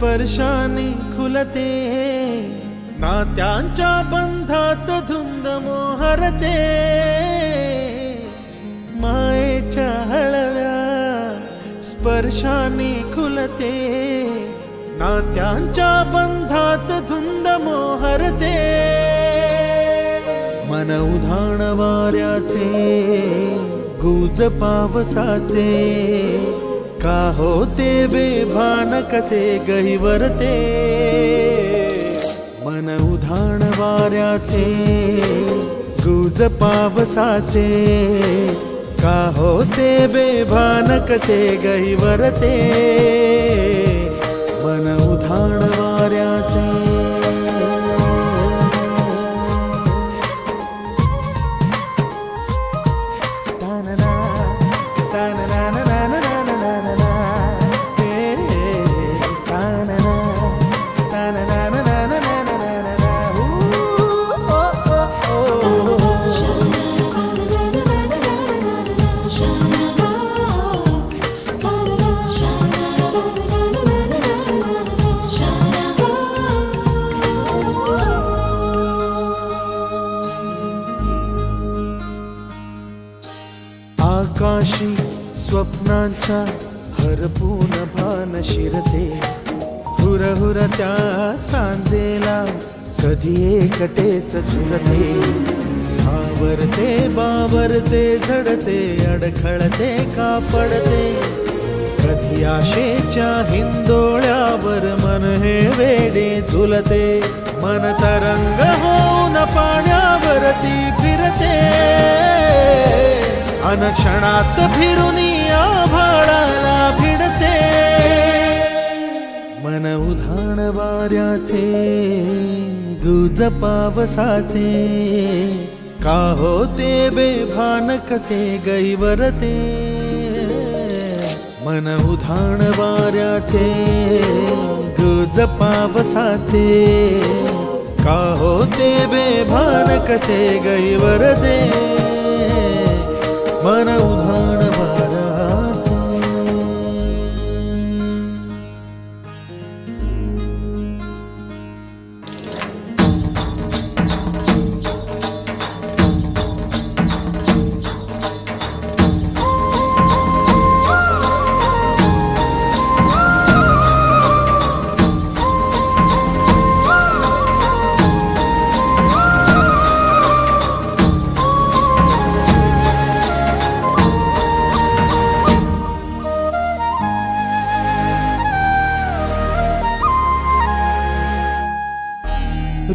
स्पर्शाने खुलते, नात्यांच्या बंधात धुंद मोहरते, मायेच्या हळव्या स्पर्शाने खुलते, नात्यांच्या बंधात धुंद मोहरते, मन उधाण वाऱ्याचे गुज पावसाचे, का होते बेभान कसे गहिवरते, मन उधाण वाऱ्याचे गुज पावसाचे, का होते बेभान कसे गहिवरते, मन उधाण वाऱ्याचे। आकाशी स्वप्नांच्या हरपून भान शिरते, हुरहुर त्या सांजेला कधी एकटेच झुलते, सावरते बावरते झडते, अडखळते का पडते, कधी आशेच्या हिंदोळ्यावर मन हे वेडे झुलते, मन तरंग होऊन पाण्यावरती फिरते, अनक्षणात फिरून आभाळाला भिडते, मन उधाण वाऱ्याचे गुज पावसाचे, का होते बेभान कसे गहिवरते, मन उधाण वाऱ्याचे गुज पावसाचे, का होते बेभान कसे गहिवरते, मन उधाण वाऱ्याचे।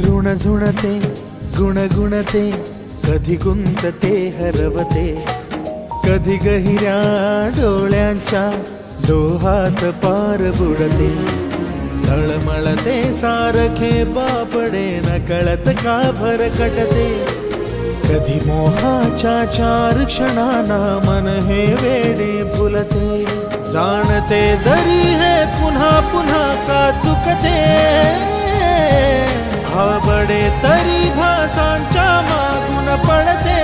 ऋण झुणते गुणगुणते, कधी गुंतते हरवते, कधी गहिऱ्या डोळ्यांच्या डोहात पार बुडते, तळमळते सारखे बापडे नकळत का भरकटते, कधी मोहाच्या चार क्षणांना मन हे वेडे फुलते, जाणते जरी हे पुन्हा पुन्हा का चुकते, भाबडे तरी भासांच्या मागून पडते,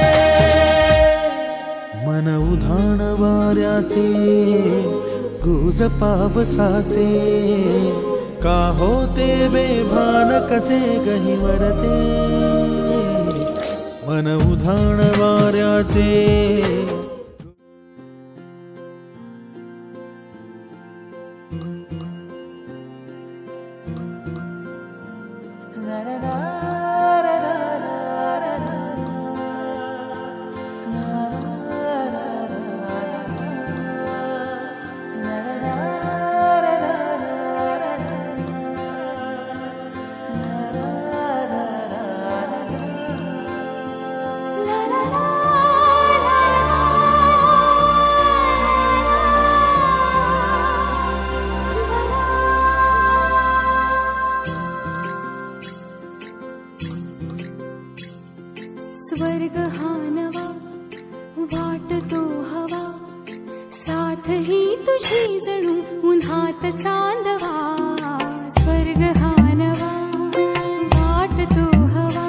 मन उधाण वाऱ्याचे गुज पावसाचे, का होते बेभान कसे गहिवरते, मन उधाण वाऱ्याचे। स्वर्ग हा नवा वाटतो हवा, साथ ही तुझी जणू उन्हात चांदवा, स्वर्ग हा नवा वाटतो हवा,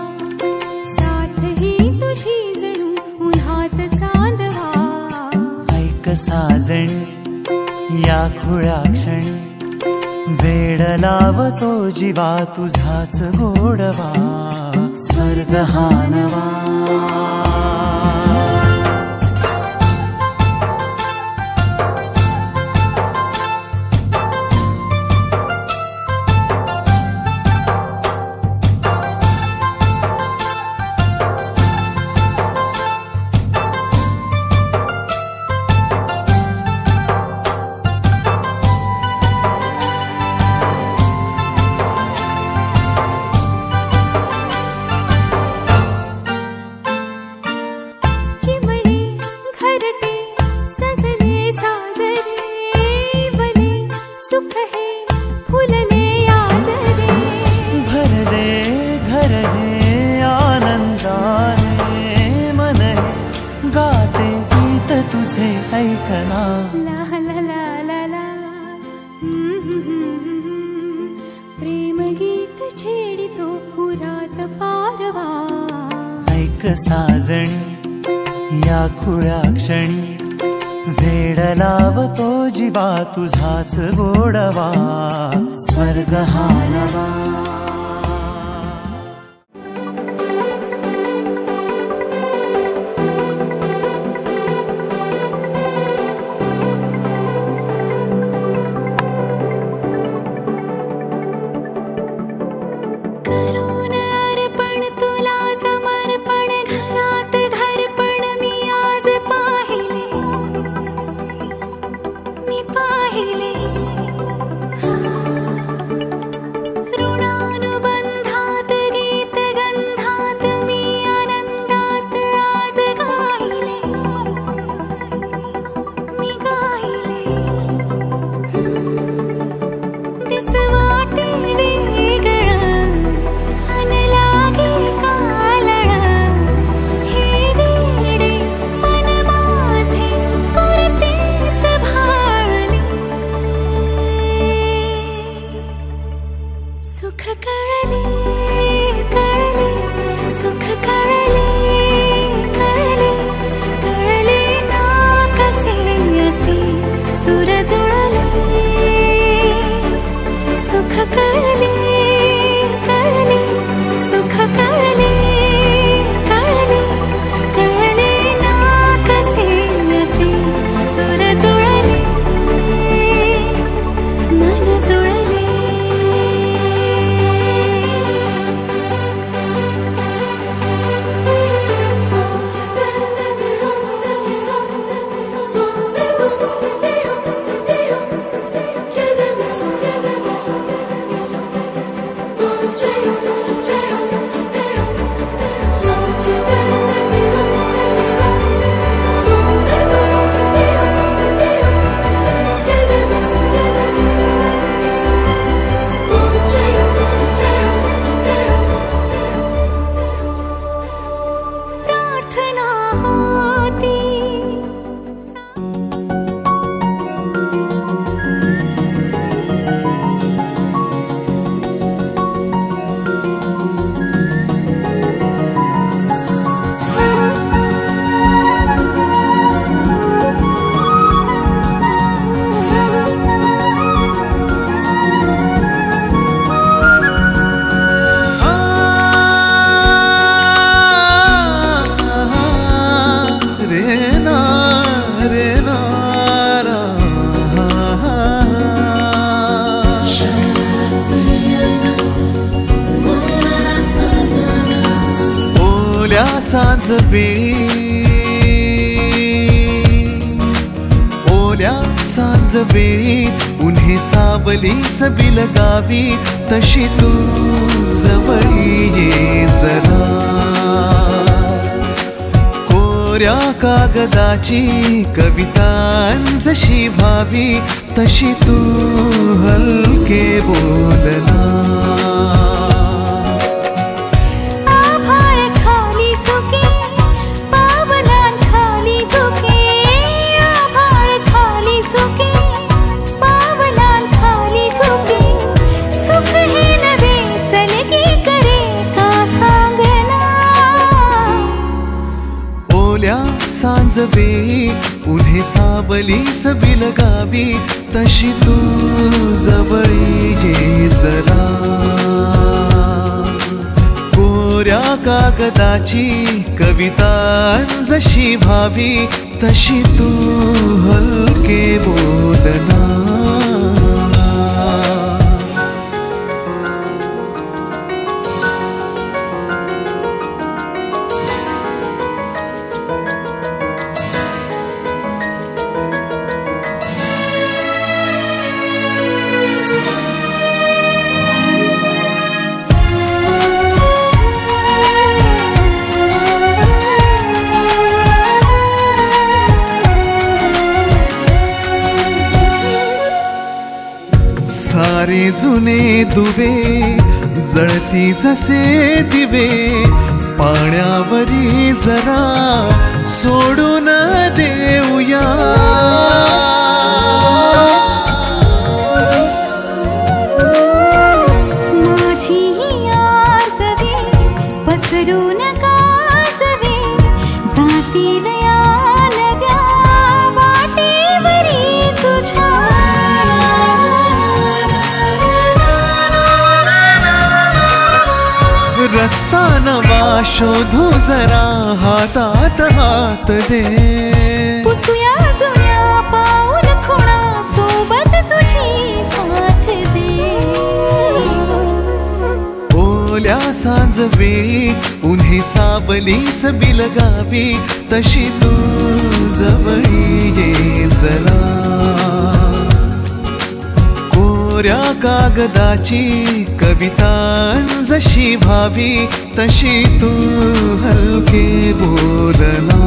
साथ ही तुझी जणू उन्हात चांदवा, ऐक साजणी या खुळ्या क्षणी वेड लावतो जीवा तुझाच गोडवा स्वर्ग हा नवा तुझे ऐकना ला ला ला ला ला प्रेम गीत छेडितो पुरात पारवा ऐक साजणी या खुळ्या क्षणी वेड लावतो जीवा तुझाच गोडवा स्वर्ग हा नवा ओल्या सांज वेळी उन्हे सावलीच बिलगावी तशी तू जवळी ये जरा कोऱ्या कागदाची कवितांजशी भावी तशी तू हलके बोलना सांज वेळी उन्हे सावली सबिल गावी तशी तू जवळी ये जरा कोऱ्या कागदाची कविता जशी व्हावी तशी तू हलके बोलना सारे जुने दुवे जळती जसे दिवे पाण्यावरी जरा सोडून देऊया माझी आसवे पसरून कासवे जातील या नव्या वाटेवरी तुझ्या रस्ता नवा शोधू जरा हातात हात दे पुसूया जुन्या पाऊल खुणा सोबत तुझी साथ दे ओल्या सांज वेळी उन्हे सावलीच बिलगावी तशी तू जवळी ये जरा कोऱ्या कागदाची कविता जशी व्हावी तशी तू हलके बोलना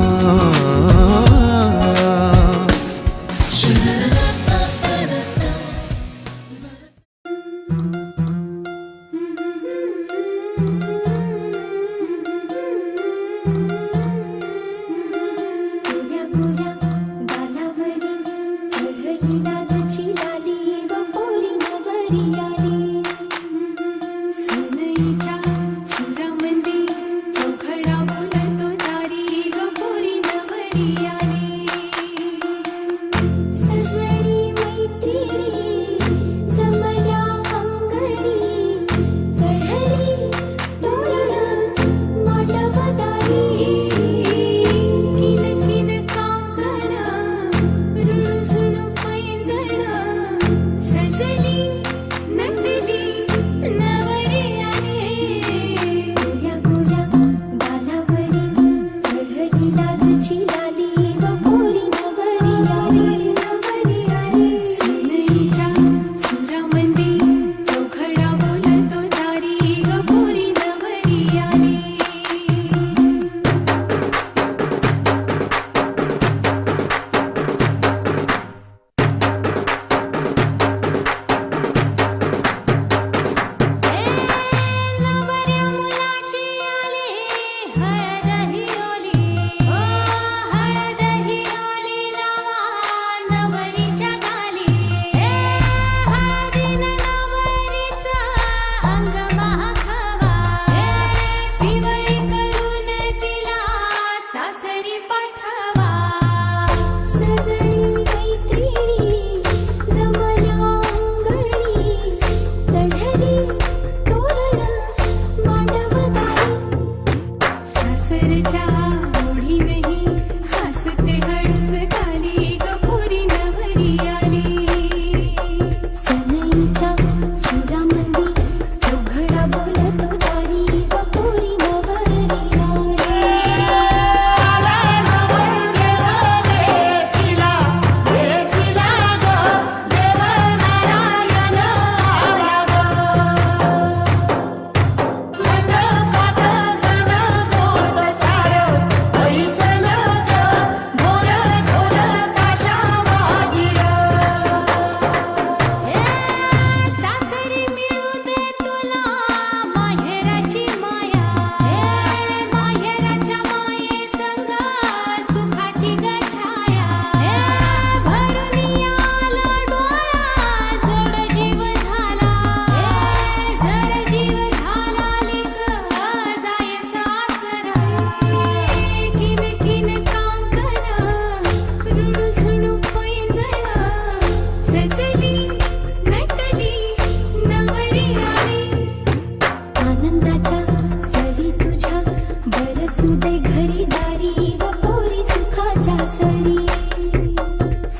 असू दे घरी दारी व पोरी सुखाच्या सरी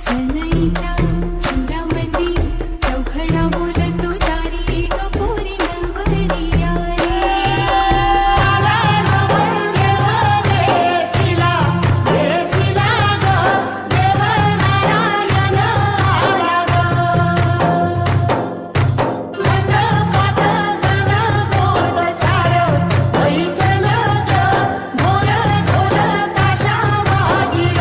सनईच्या सुरामंदी चौघडा बोलतो दारी ग पोरी नवरी आली देसिला देसिला ग देव नारायण आला ग मंडपात गण गोद सार बैसल ग मोर ढोल काशा वाजिर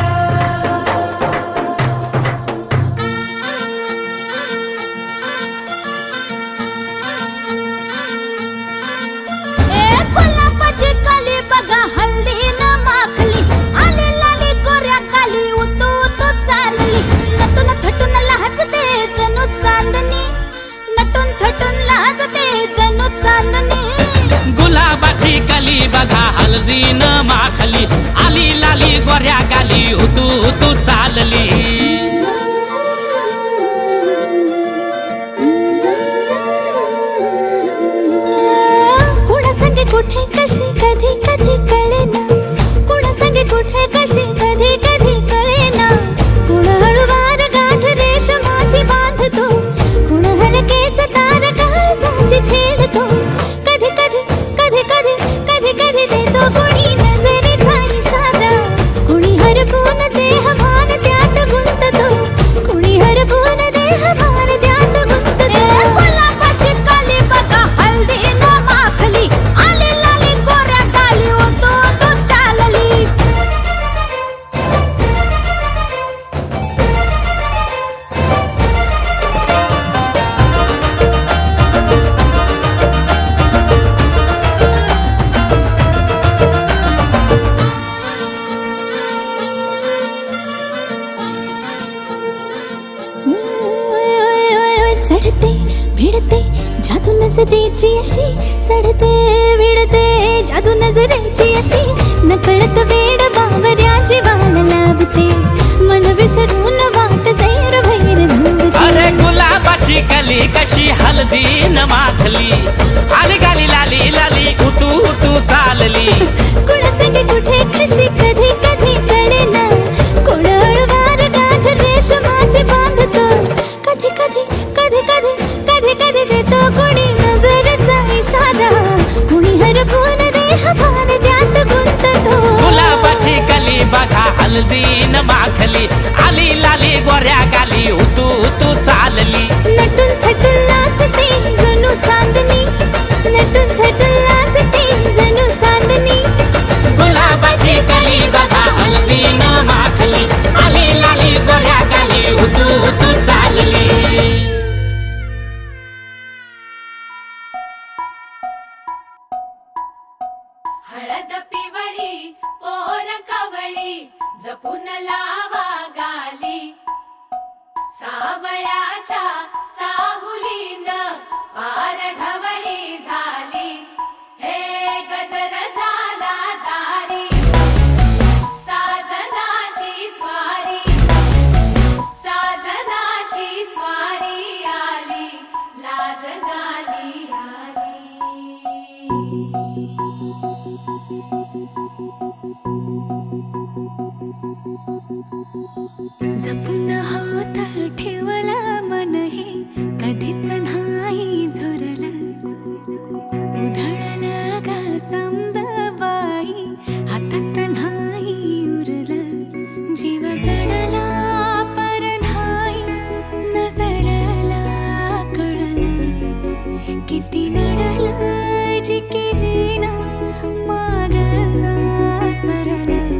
गुलाबाची कली बघा हल्दी न माखली आली लाली गोऱ्या काली उतू उतू चालली नटून थटून लाजते जणू चांदणी नटून थटून लाजते जणू चांदणी गुलाबाची कली बघा हल्दी न माखली आली लाली गोऱ्या गाली उतू उतू चालली कुणा संगे कुठे कशी कधी कधी कळेना कुणा संगे कुठे कशी कधी कधी कळेना कुण हळूवार गाठ रेशमाची बांधतो कुण हलकेच तार काळजाची छेडतो कधी कधी कधी कधी कधी कधी देतो कुणी नजरेचा इशारा कुणी हरपून देह भान त्यात गुंततो कुणी हरपून देह भान त्यात गुंततो गुलाबाची काली बघा हल्दी न माखली आली लाली गोऱ्या गाली उतू उतू चालली चढते भिडते जादू नजरेची अशी चढते भिडते जादू नजरेची अशी नकळत वेड बावऱ्याची वाण लावते मन विसरून वाट सैर भैर धुवते अरे गुलाबाची कली कशी हल्दी न माखली आली गाली लाली लाली उतू उतू चालली कुणा संगे कुठे कशी कधी कधी कळेना कोण हळूवार गाठ रेशमाची बांधतो कधी कधी कधी कधी कधी कधी देतो कुणी नजरेचा इशारा कुणी हरपून देह भान त्यात गुंततो गुलाबाची कली बघा हल्दी न माखली आली लाली गोऱ्या गाली उतू उतू चालली नटून थटून लाजते जणू चांदणी नटून थटून लाजते जणू चांदणी गुलाबाची कली बघा हल्दी न माखली आली लाली गोऱ्या गाली उतू उतू चालली हळद पिवळी पोर कवळी जपून लावा गाली सावळ्याच्या चाहुलीन पार ढवळी झाली हे गजर झाला दारी साजनाची स्वारी साजनाची स्वारी आली लाज गाली आली जपून होत ठेवला मन हे कधीच नाही झुरलं उधळलं ग समद बाई हातात नाही उरलं जीव जडला पर नाही नजरला कळलं किती नडलं जी केली ना मागना सरलं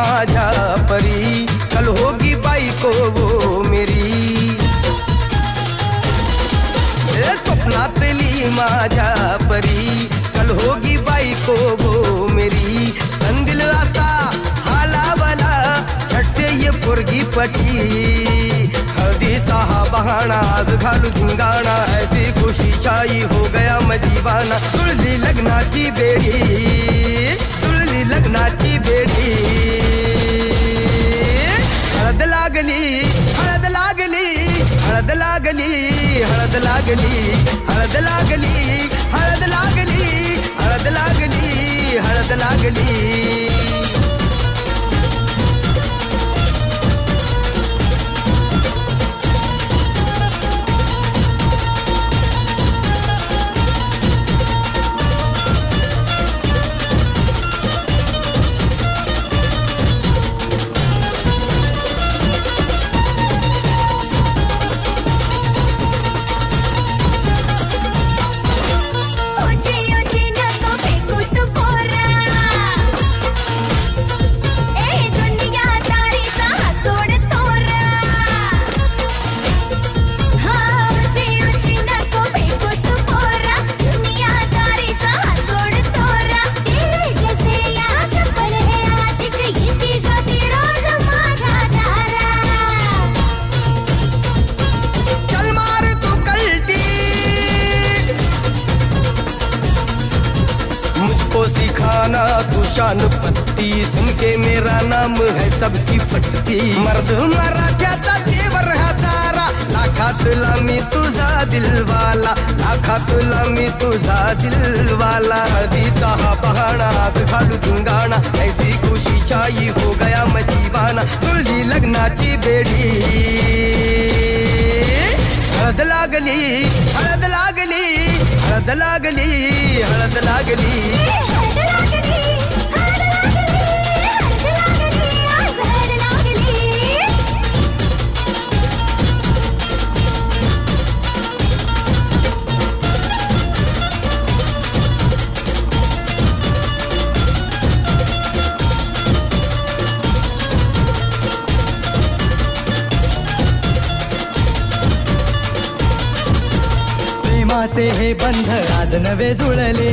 माझ्या परी, कल होगी बाई को वो मेरी। स्वप्नातली माझ्या परी, कल होगी बाई को वो मेरी। तन दिल आता हालावला, झट से ये पोरगी पटी। हळदी सा बहाना आज घालू धिंगाणा, ऐसी खुशी छाई हो गया मैं दीवाना। जुळली लग्नाची बेडी, जुळली लग्नाची बेडी। हळद लागली, हळद लागली, हळद लागली, हळद लागली, हळद लागली, हळद लागली, हळद लागली, हळद लागली। तू शान पत्ती, सुन के मेरा नाम है सबकी फटती। मर्द मराठ्याचा देवर हा सारा, लाखातला मी तुझा दिलवाला, लाखातला मी तुझा दिलवाला। हळदीचा हा बहाणा आज घालू धिंगाणा, ऐसी खुशी छाई हो गया मैं दीवाना। जुळली लग्नाची बेडी, हळद लागली, हळद लागली, हळद लागली, हळद लागली। प्रेमाचे हे बंध आज नवे जुळले,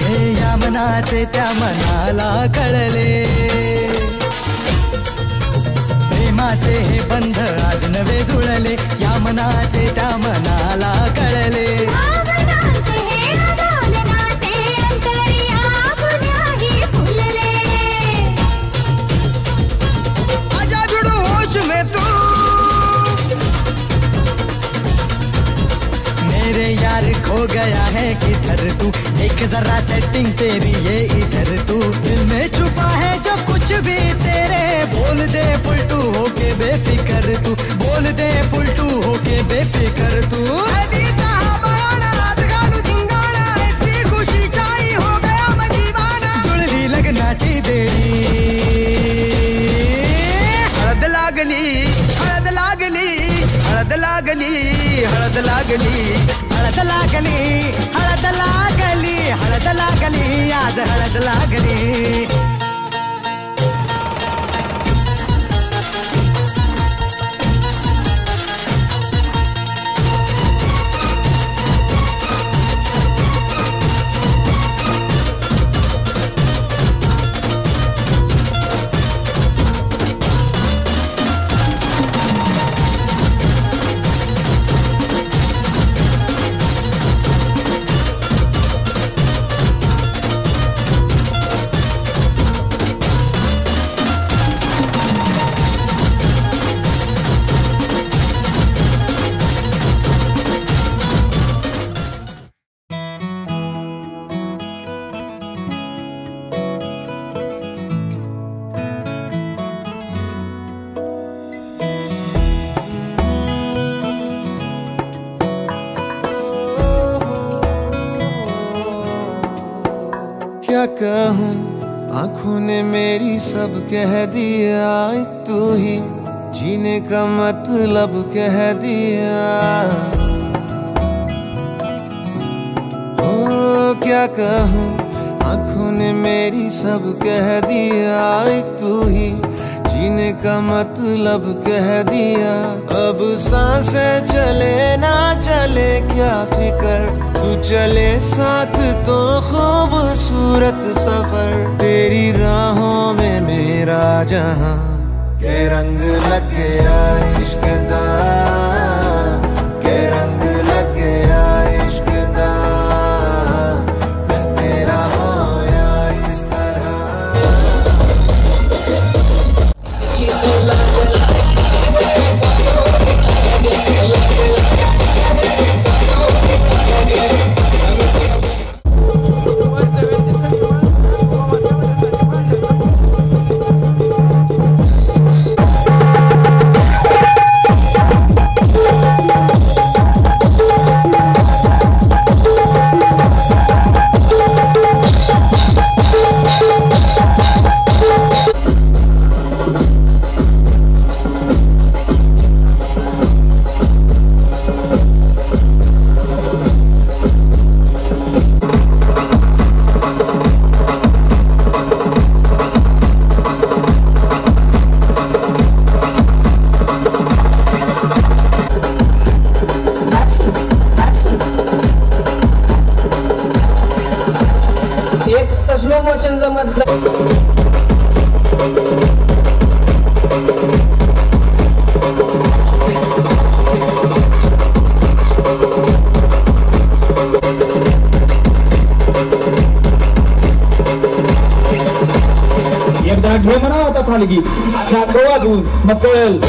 हे या मनाचे त्या मनाला कळले। प्रेमाचे हे बंध आज नवे जुळले, या मनाचे त्या मनाला कळले। आजा जुड़ो होश में तू, मेरे यार खो गया है किधर तू, एक जरा सेटिंग तेरी ये इधर तू। दिल में छुपा है जो कुछ भी तेरे, बोल दे फुलटू होके बेफिकर तू, बोल दे फुलटू होके बेफिकर तू। ऐसी खुशी छाई हो गया मैं दीवाना। जुळली लग्नाची बेडी, हळद लागली, हळद लागली, हळद लागली, हळद लागली, हळद लागली, हळद लागली, हळद लागली, आज हळद लागली। क्या कहूँ, आँखों ने मेरी सब कह दिया, एक तू ही जीने का मतलब कह दिया। ओ क्या कहूँ, आंखों ने मेरी सब कह दिया, एक तू ही जीने का मतलब कह दिया। अब सांसें चले ना चले क्या फिकर, तू चले साथ तो खूबसूरत सफर। तेरी राहों में मेरा जहां के रंग लग गया इश्क दा, के रंग लग गया इश्क दा, मैं तेरा होया इस तरह। स्लो मोशनचा मतलब एकदा घे म्हणा होता थालगी साखर वाजवून मग कळेल.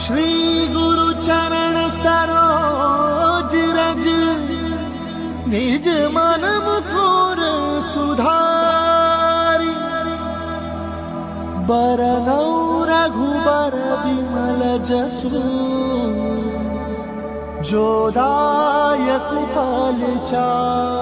श्री गुरु चरण सरोज रज निज मन मुकुर सुधारी बरनौ रघुबर विमल जसु जो दायक फलचारी।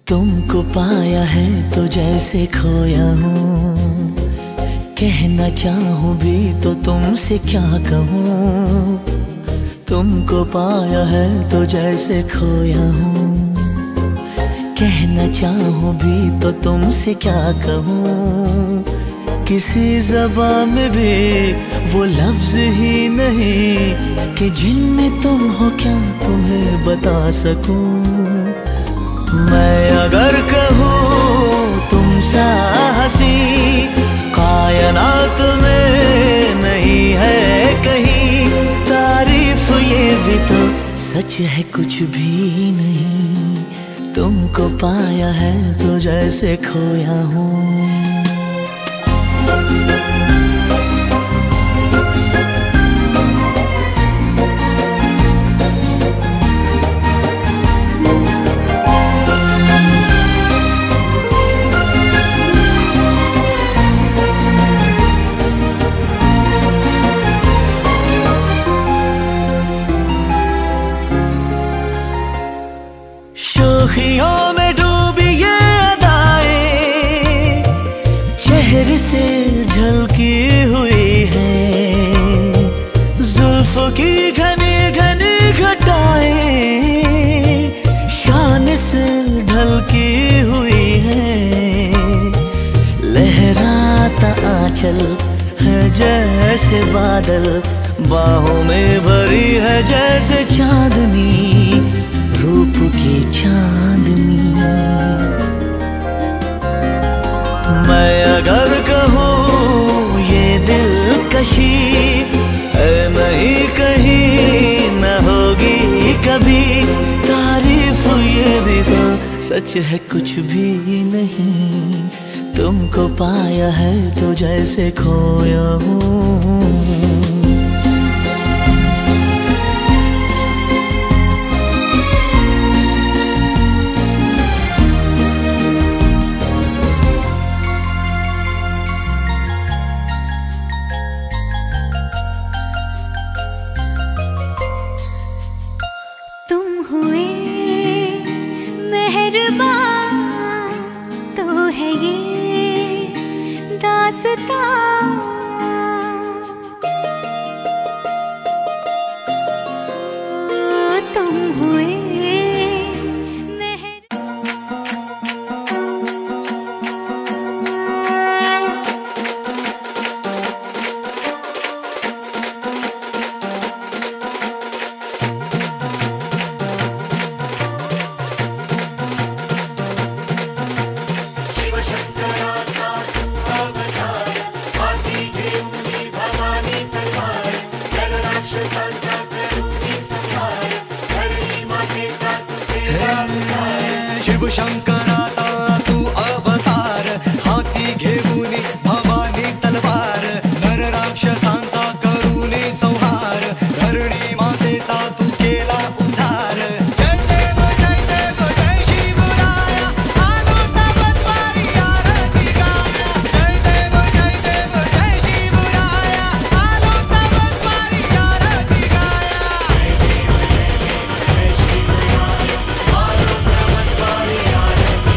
तुमको पाया है तो जैसे खोया हूँ, कहना चाहूँ भी तो तुमसे क्या कहूँ। तुमको पाया है तो जैसे खोया हूँ, कहना चाहूँ भी तो तुमसे क्या कहूँ। किसी ज़बान में भी वो लफ्ज़ ही नहीं कि जिनमें तुम हो क्या तुम्हें बता सकूँ। मैं अगर कहूँ तुम सा हंसी कायनात में नहीं है कहीं, सच है कुछ भी नहीं, तुमको पाया है तो जैसे खोया हूँ। शोखियों में डूबी ये अदाएं चेहरे से झलकी हुई है, जुल्फों की घनी घनी घटाएं शान से ढलकी हुई है। लहराता आंचल है जैसे बादल, बाहों में भरी है जैसे चांदनी, रूप की चांदनी। मैं अगर कहूँ ये दिलकशी है नहीं कहीं न होगी कभी, तारीफ ये भी तो सच है कुछ भी नहीं, तुमको पाया है तो जैसे खोया हूँ। शिव शंकराचा तू अवतार, हाती घेऊन भवानी तलवार, नर राक्षसांचा करूनी संहार, धरणी मातेचा तू केला उद्धार। जय देव जय शिवराया, आलो तवद्वारी आरती गाया। जय देव जय शिवराया, आलो तवद्वारी आरती गाया। जय देव जय शिवराया, आलो तवद्वारी आरती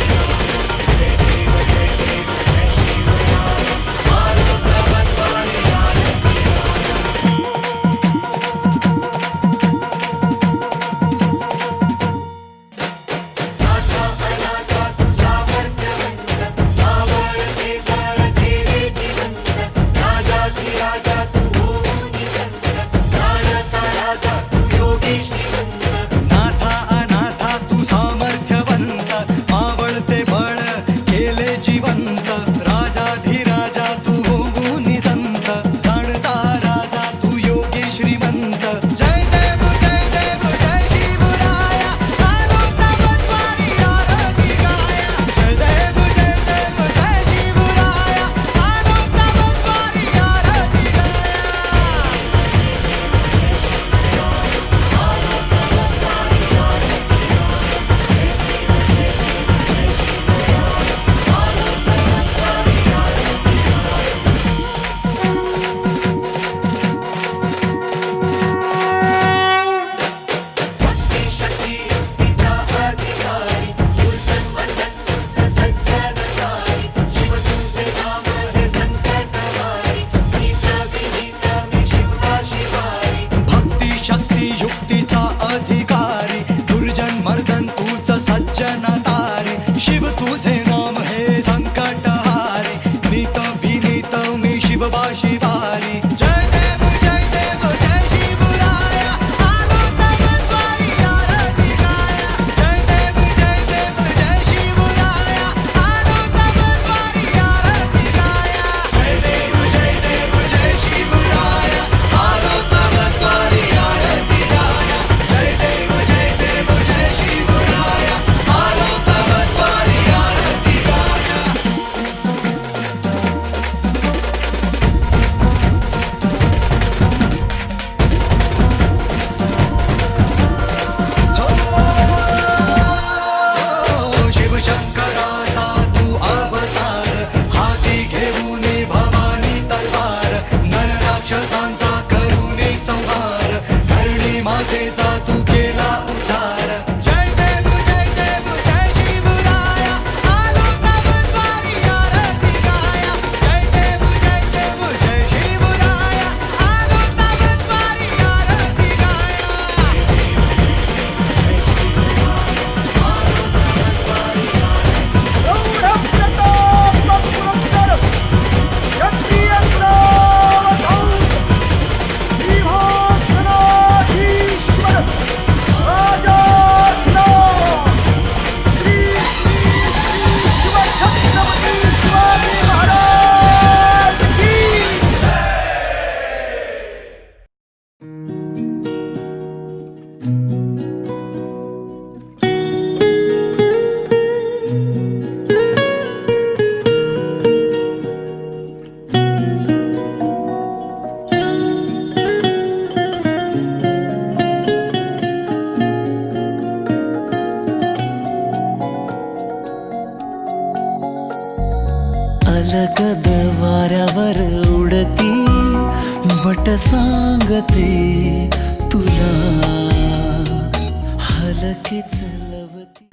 सलगद वाऱ्यावर उडती बट सांगते तुला हलकेच लवती.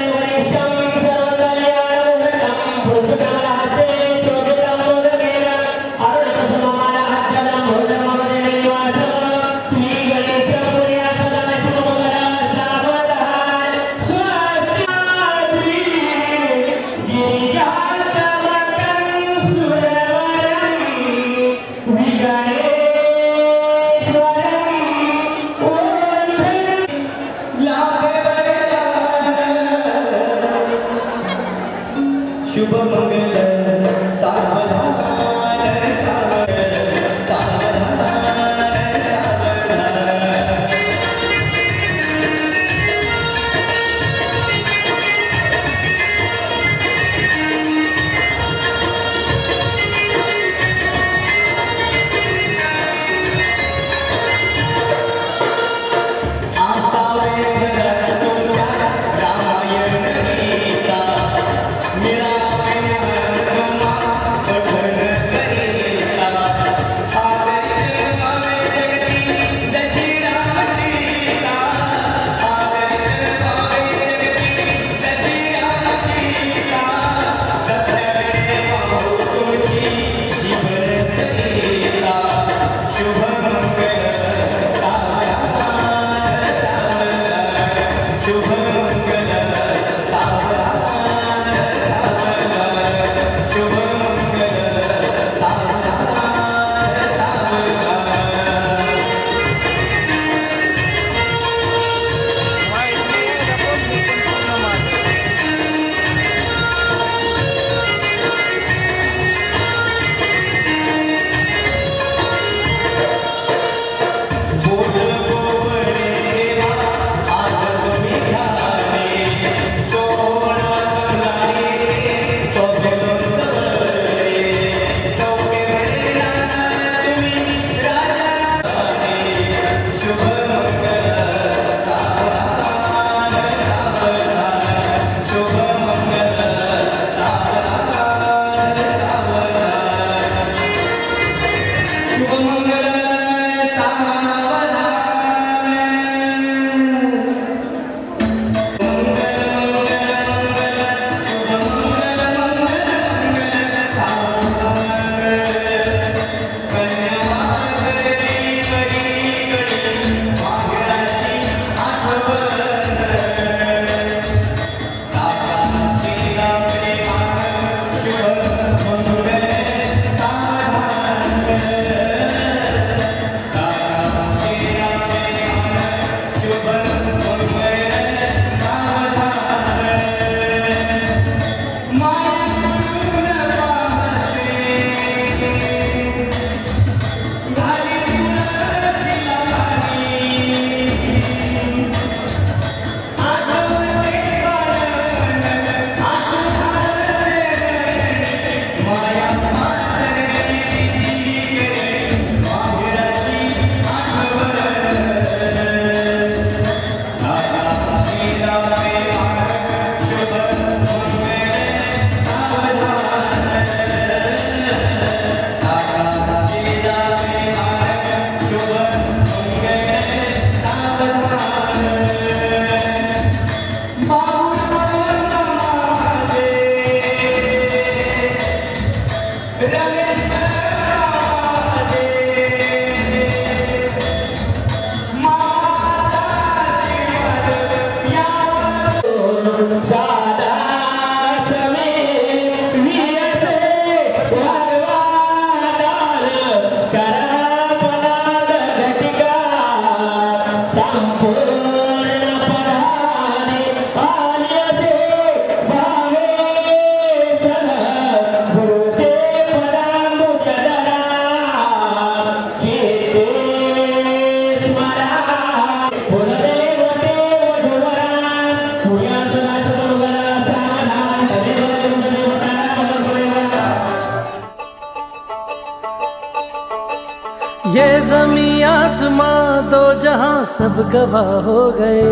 ये ज़मीं आसमां दो जहां सब गवाह हो गए,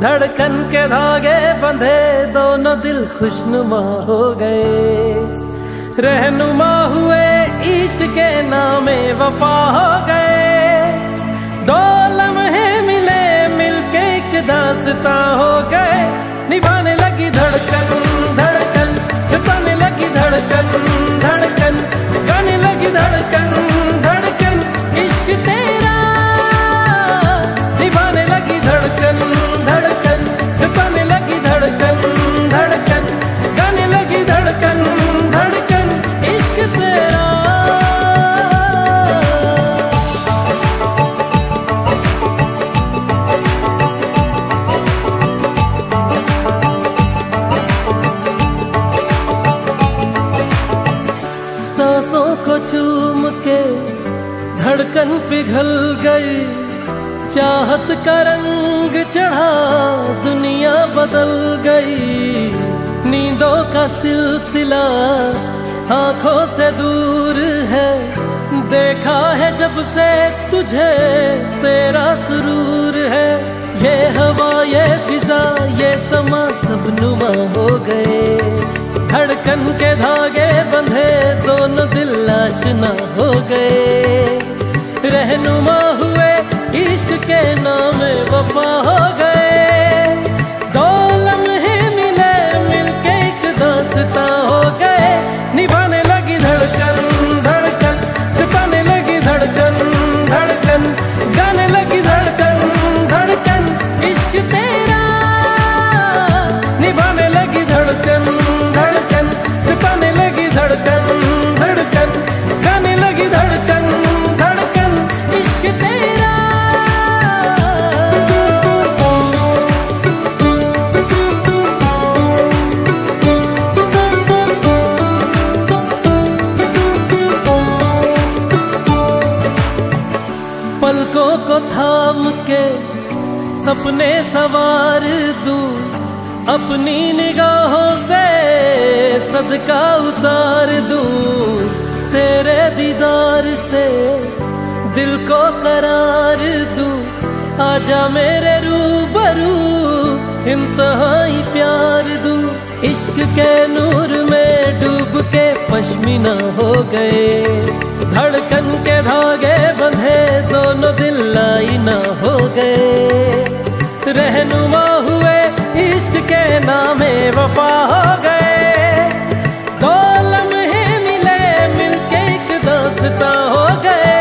धड़कन के धागे बंधे दोनों दिल खुशनुमा हो गए। रहनुमा हुए इश्क के नामे वफा हो गए। दो लम्हे मिले मिलके एक दास्तां हो गए। निभाने लगी धड़कन धड़कन, जताने लगी धड़कन धड़कन, गाने लगी धड़कन धड़कन इश्क तेरा। निभाने लगी धड़कन धड़कन, जताने लगी धड़कन धड़कन, गाने लगी धड़कन धड़कन इश्क तेरा। सांसों को चूम के धड़कन पिघल गई। चाहत का रंग चढ़ा दुनिया बदल गई। नींदों का सिलसिला आंखों से दूर है। देखा है जब से तुझे तेरा सुरूर है। ये हवा ये फिजा ये समा सब नुमा हो गए। धड़कन के धागे बंधे दोनों दिल आशना हो गए। रहनुमा हुए इश्क के नाम वफा हो गए। दो लम्हे मिले मिलके एक दास्तां हो गए। निभाने लगी धड़कन धड़कन, जताने लगी धड़कन धड़कन, गाने लगी धड़कन धड़कन इश्क तेरा। निभाने लगी धड़कन धड़कन, जताने लगी धड़कन धड़कन, गाने लगी धड़कन धड़कन इश्क तेरा। पलकों को थाम के सपने सवार दूं। अपनी निगाहों से सदका उतार दूं। तेरे दीदार से दिल को करार दूं। आजा मेरे रूबरू इंतहाई प्यार दूं। इश्क के नूर में डूब के पश्मीना हो गए। धड़कन के धागे बंधे दोनों दिल आईना हो गए। रहनुमा हुए इश्क के नामे वफा हो गए। दो लम्हे मिले मिलके एक दास्तां हो गए।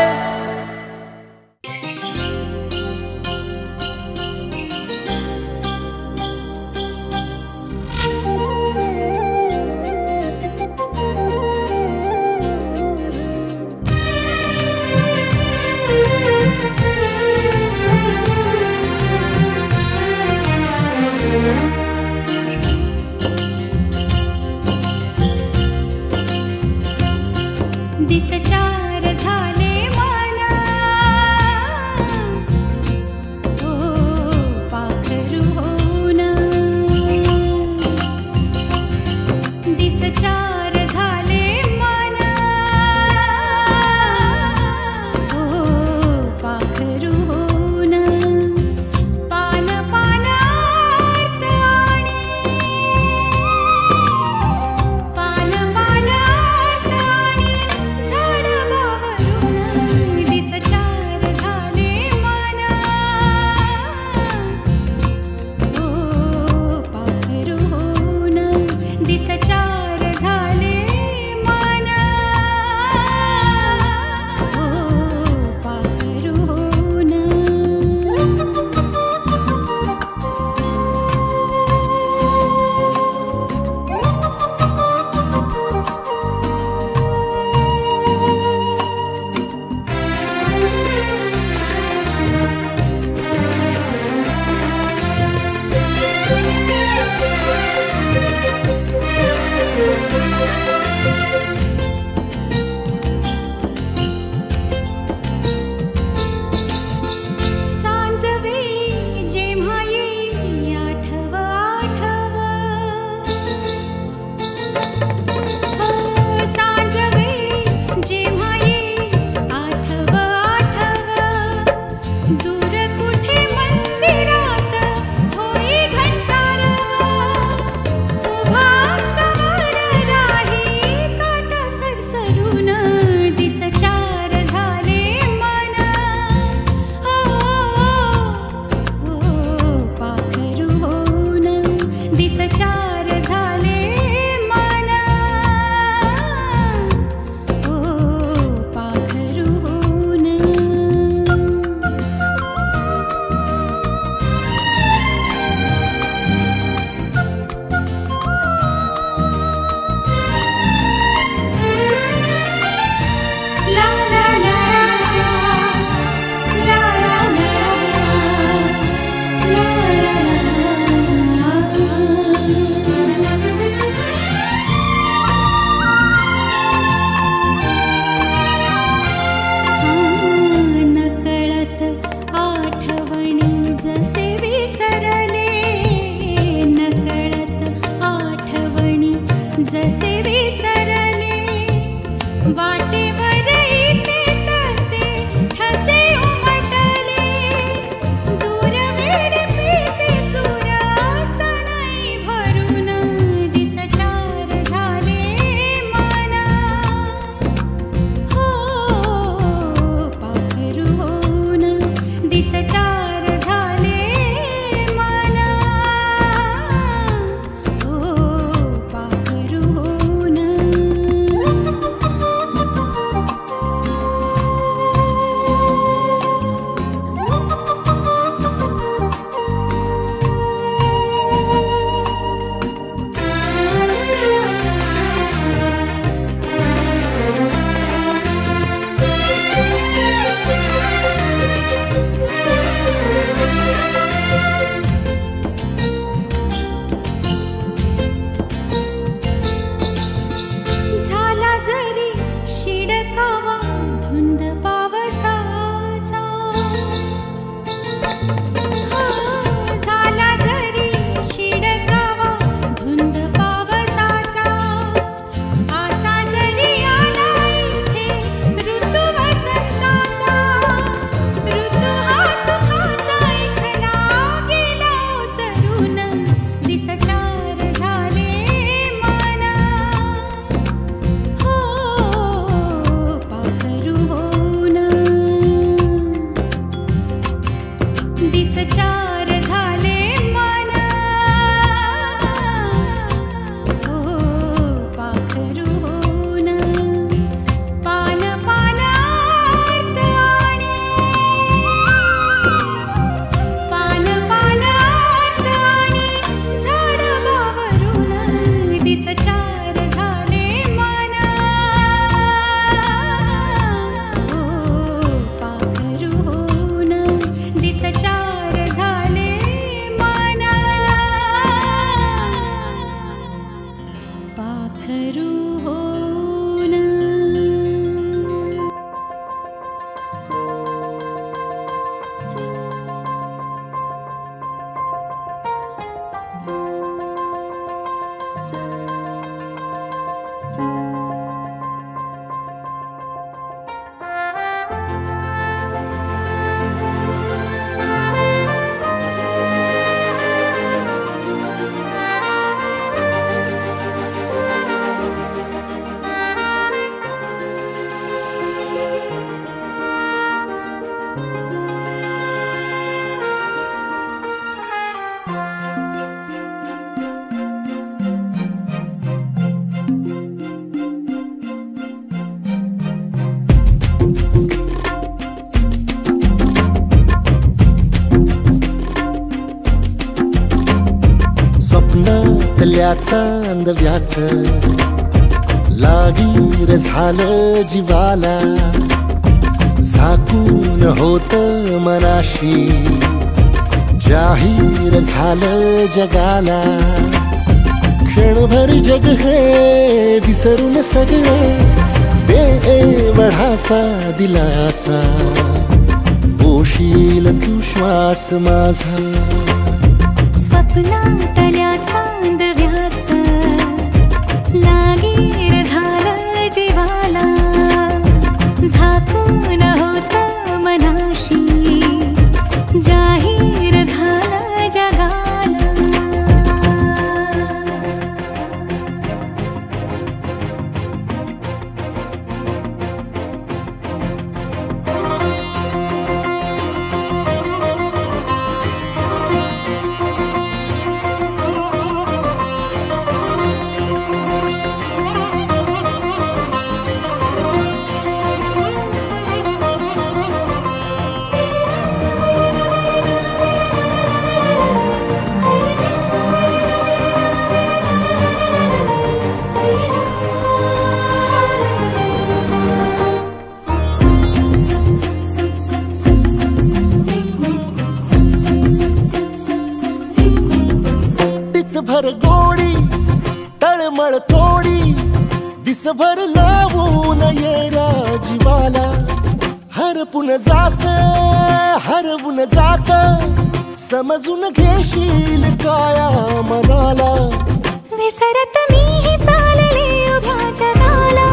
खरू होना. स्वप्नातल्या चांदव्याच लागीर झालं जीवाला, झाकून होत मनाशी जाहीर झालं जगाला. क्षणभर जग हे विसरून सगळे बेवढासा दिलासा, पोशील तू श्वास माझा. स्वप्नातल्या चांदव्याच लागीर झालं जीवाला, झाकून होत मनाशी जाहीर झालं जगाला. दिसभर गोडी तळमळ थोडी, दिसभर लावून येऱ्या जीवाला. हरपून जात समजून घेशील काया मनाला. विसरत मीही चालले उभ्या जगाला,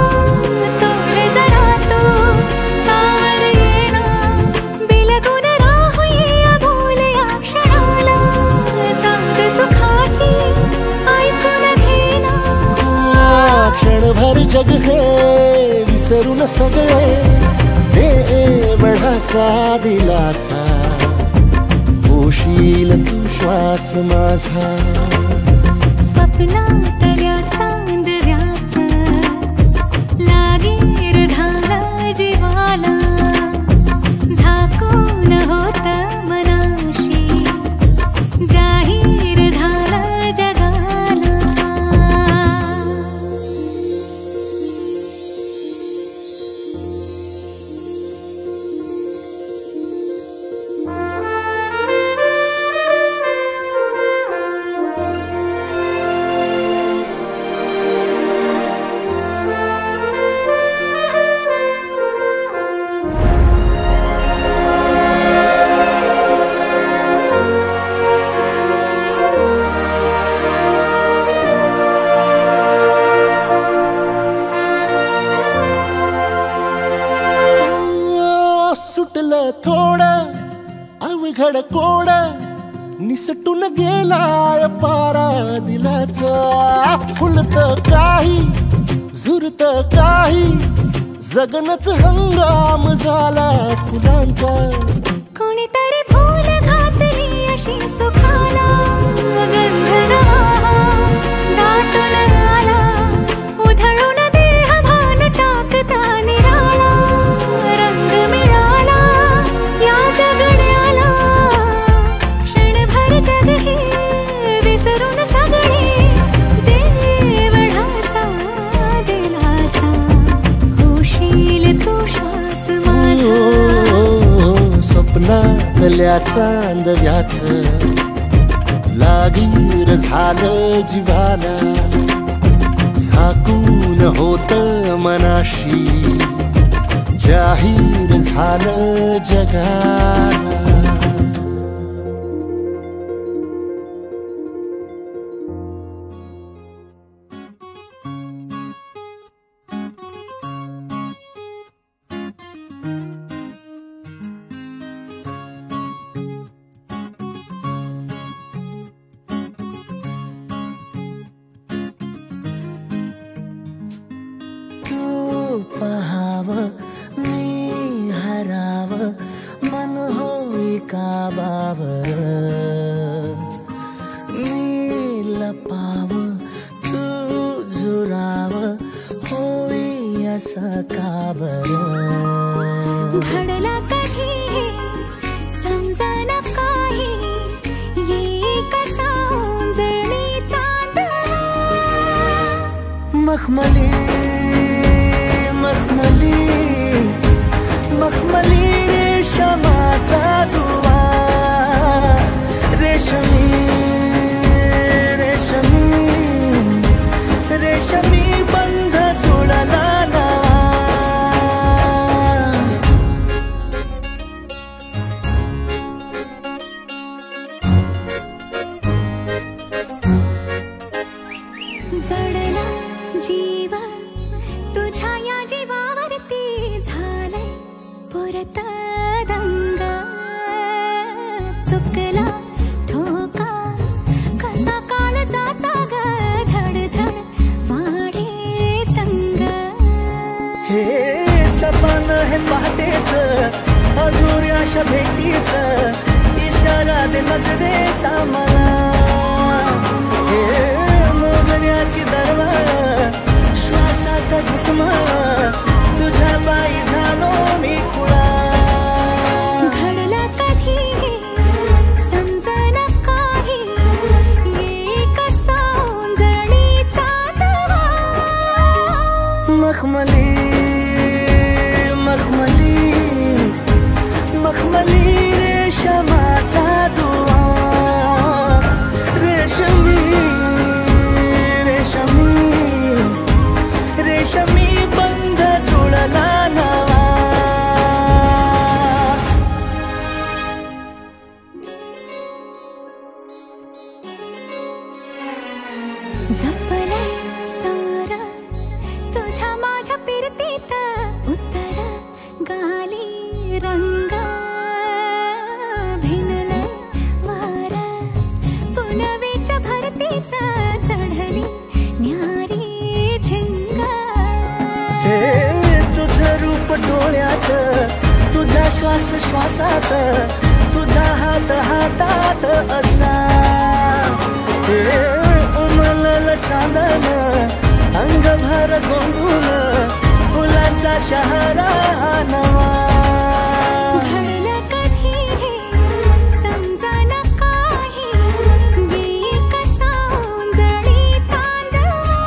तोर जरा तो सावर येणा, बिलगून राहूये अबोल या क्षणाला. सांग सुखाची ऐकून घेना, क्षणभर जग हे विसरून सगळे बेवढासा दिलासा, पोशील तू श्वास माझा. स्वप्नातल्या चांदव्याच लागीर झालं जीवाला, झाकून होत मनाशी जाहीर झालं जगाला. सुटलं थोडं अवघड कोड, निसटून गेलाय पारा दिलाचा. फुलत काही झुरत काही, जगनच हंगाम झाला फुलांचा. कोणीतरी फूल घातली अशी सुखाला, गंध दाटून आला, उधळून देह भान टाकता निराळा. रंग मिळाला या जगण्याला, क्षणभर जग हे विसरून सगळे देवढासा दिलासा, होशील तू श्वास माझा. स्वप्नातल्या चांदव्याच लागीर झालं जीवाला, वाकून होत मनाशी जाहीर झालं जगाला. पहावं मी हरावं मन होई काबावर, मी लपावं तू झुरावं होई असं काबर. घडला कधी समजान काही ये कसा उंजळी चांदवा. मखमली मखमली मखमली रेशमाचा दुवा, रेशमी रेशमी रेशमी बंध जुळला नवा. जडला जीव तुझ्या या जीवावरती झालंय परत दंग. चुकला ठोका कसा काळजाचा ग धडधड वाढे संग. हे सपन हे पहाटेच अधुऱ्याशा भेटीच इशारा दे नजरेचा मला. हे मोगऱ्याची दरवाळ श्वासात घुटमळ तुझ्या बाई झालो मी खुळा. घडला कधी समजन काही ये कसा उंजळी चांदवा. मखमली मखमली मखमली रेशमाचा दुवा, रेशमी रेशमी रेशमी बंध जुळला नवा. जपलंय सार तुझ्या माझ्या पिरतीत उत्तर गाली रंग. भिनलंय वार पुनवेच्या भरतीच चढली न्यारी झिंग. हे तुझं रूप डोळ्यात तुझा श्वास श्वासात तुझा हात हातात असा. हे उमलल चांदन अंगभर गोंधून फुलांचा शहरा नवा. घडलं कधी समजान काही ये कसा उंजळी चांदवा.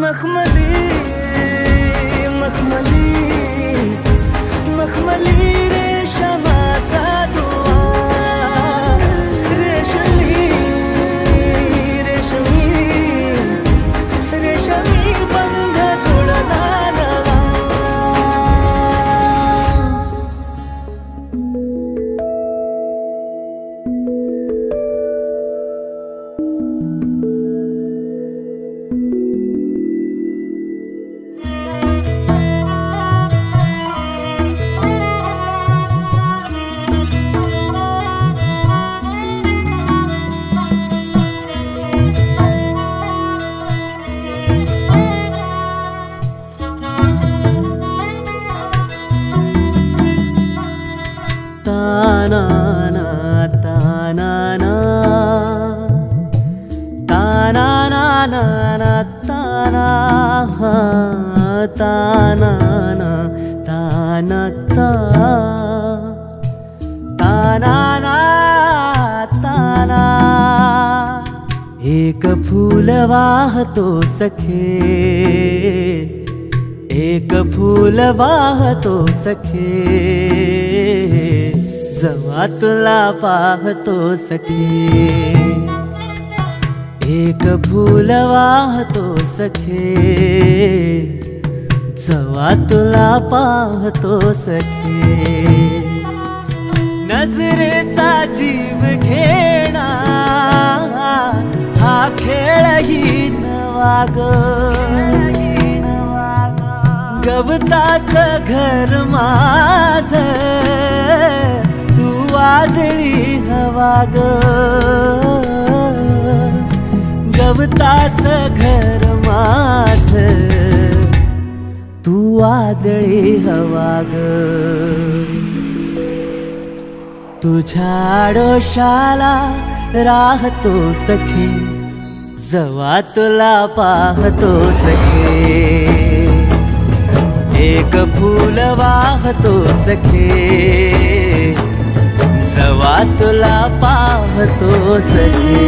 मखमली मखमली मखमली रेशमाचा दुवा, रेशमी रेशमी रेशमी बंध जुळला नवा. एक फूल वाहतो सखे, एक फूल वाहतो सखे, जेव्हा तुला पाहतो सखे. एक फूल वाहतो सखे, जवा तुला पाहतो सखे. नजरेचा जीव घेणा हा खेळही नवा ग. गवताचं घर माझं तू वादळी हवा ग. गवताचं घर माझं तू वादळी हवा ग. तुझ्या आडोशाला राहतो सखे, जवा तुला पाहतो सखे. एक फूल वाहतो सखे, जवा तुला पाहतो सखे.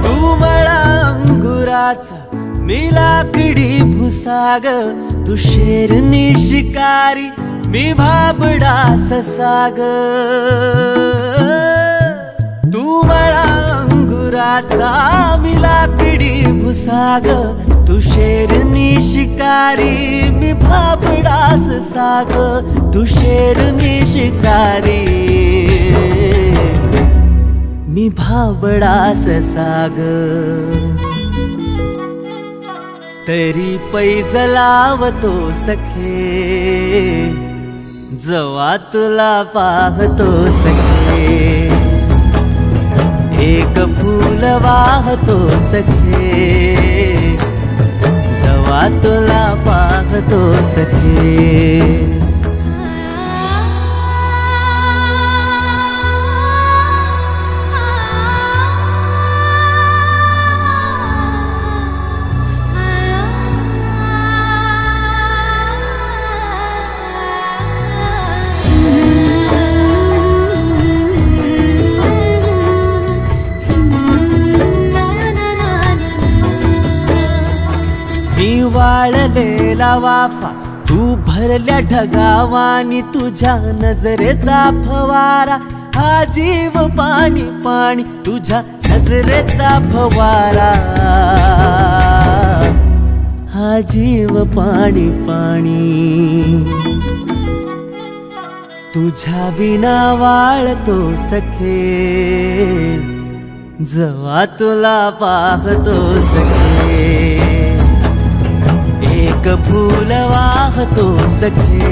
तू मला अंगुराचा मी लाकडी भुसाग, तू शेरनी शिकारी मी भाबडा ससाग. तू मला अंगुराचा मी लाकडी भुसाग, तू शेरनी शिकारी मी भाबडा ससाग. तू शेरनी शिकारी मी भाबडा ससाग. तरी पैज लावतो सखे, जवा तुला पाहतो सखे. एक फूल वाहतो सखे, जवा तुला पाहतो सखे. वाळलेला वाफा तू भरल्या ढगावानी, तुझ्या नजरेचा फवारा हा जीव पाणी पाणी. तुझ्या नजरेचा फवारा हा जीव पाणी पाणी. तुझ्या विना वाळतो सखे, जवा तुला पाहतो सखे. एक फूल वाहतो सखे,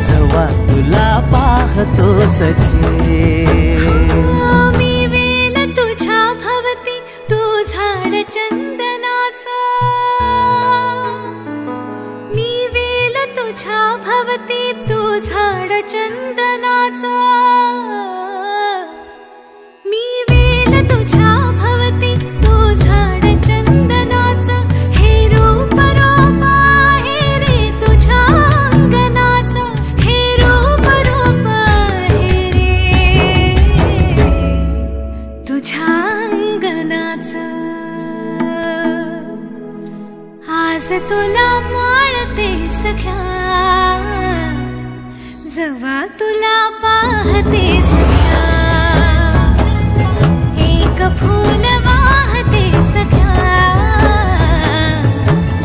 जवा तुला पाहतो सखे. मी वेल तुझ्या भवती तू झाड चंदनाचा. मी वेल तुझ्या भवती तू झाड चंदनाचा. मी वेल तुझ्या भवती तू झाड चंदनाचा. आज तुला माळते सख्या, जवा तुला पाहते सख्या. एक फूल वाहते सख्या,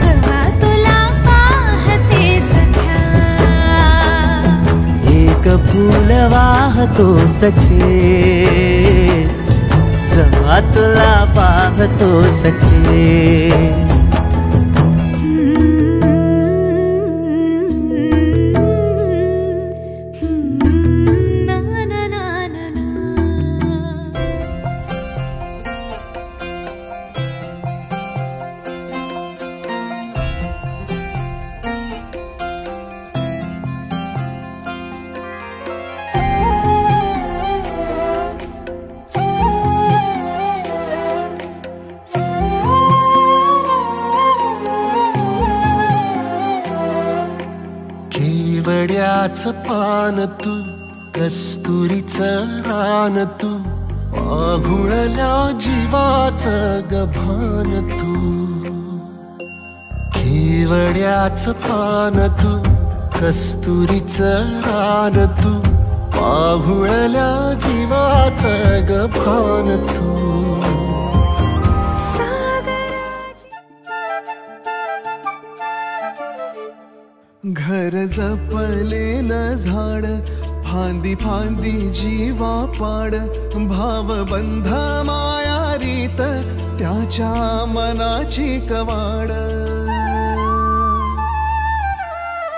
जवा तुला पाहते सख्या. एक फूल वाहतो सखे, जवा तुला पाहतो सखे. केवड्याचं पान तू, कस्तुरीचं रान तू, पाघुळल्या जीवाचं गभान तू. केवड्याच पान तू, कस्तुरीचं रान तू, पाहुळल्या जीवाचं ग भान तू. घर जपलेलं झाड, फांदी फांदी जीवा पाड, भावबंध माया रीत त्याच्या मनाची कवाड.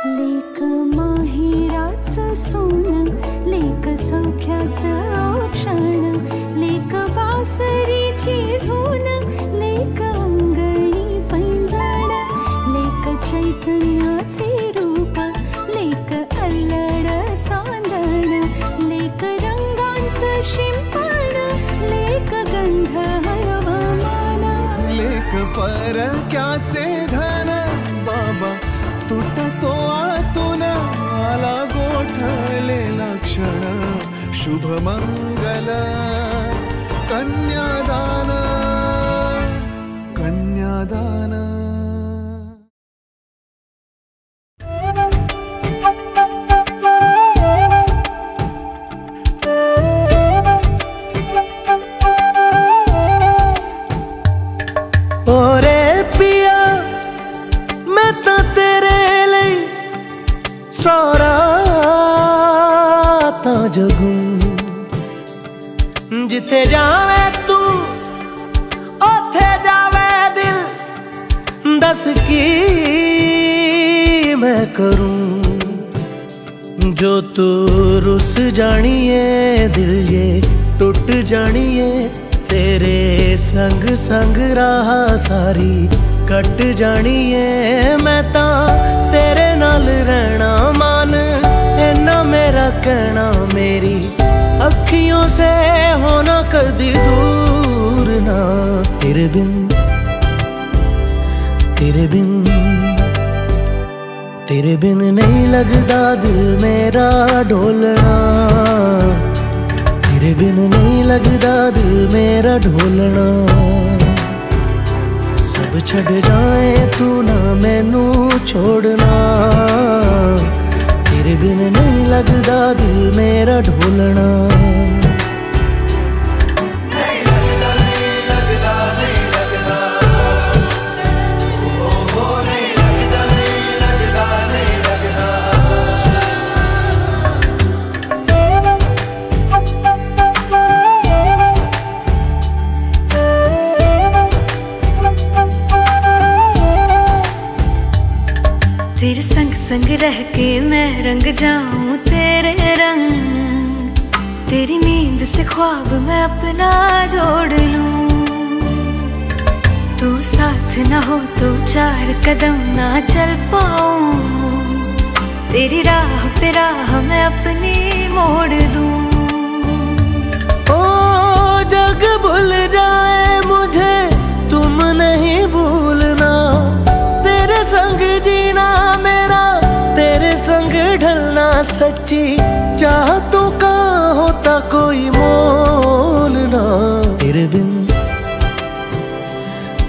लेक माहेराचं सोनं, लेक सौख्याचं औक्षण, लेक बासरीची धून, लेक अंगणी पैंजण, लेक चैतन्याचे रूप, लेक अल्लड चांदण, लेक रंगांचं शिंपण, लेक गंध हवामान, लेक परक्याचे धन, बाबा तुटतो आतून, आला गोठलेला क्षण, शुभ मंगल कन्यादान, कन्यादान. ओरे पिया मैं तो तेरे लिए सारा ता जगू, जिथे जावे तू ओथे जावे दिल, दस की मैं करूं, जो तू रुस जानिए दिल ये टूट जानिए, तेरे संग संग राह सारी कट जानिए. मैं ता तेरे नाल रहना मान, इन्ना मेरा कहना, मेरी अखियों से होना कदी दूर ना. तेरे बिन तेरे बिन तेरे बिन नहीं लगदा दिल मेरा ढोलना, तेरे बिन नहीं लगदा दिल मेरा ढोलना. सब छड़ जाए तू ना मैनू छोड़ना, तेरे बिन नहीं लगदा दिल मेरा ढोलना. तेरे संग संग रह के मैं रंग जाऊं तेरे रंग, तेरी नींद से ख्वाब मैं अपना जोड़ लूं. तू साथ ना हो तो चार कदम ना चल पाऊं, तेरी राह पे राह मैं अपनी मोड़ दूं. ओ जग भूल जाए मुझे तुम नहीं भूलना, तेरे संग जीना मेरा, तेरे संग ढलना सच्ची चाहतों का होता कोई मोल ना. तेरे बिन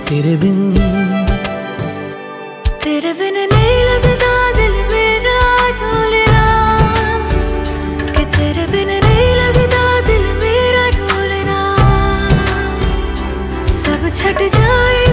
तेरे बिन तेरे बिन नहीं लगदा दिल मेरा ढोलना, कि तेरे बिन नहीं लगदा दिल मेरा ढोलना. सब छट जाए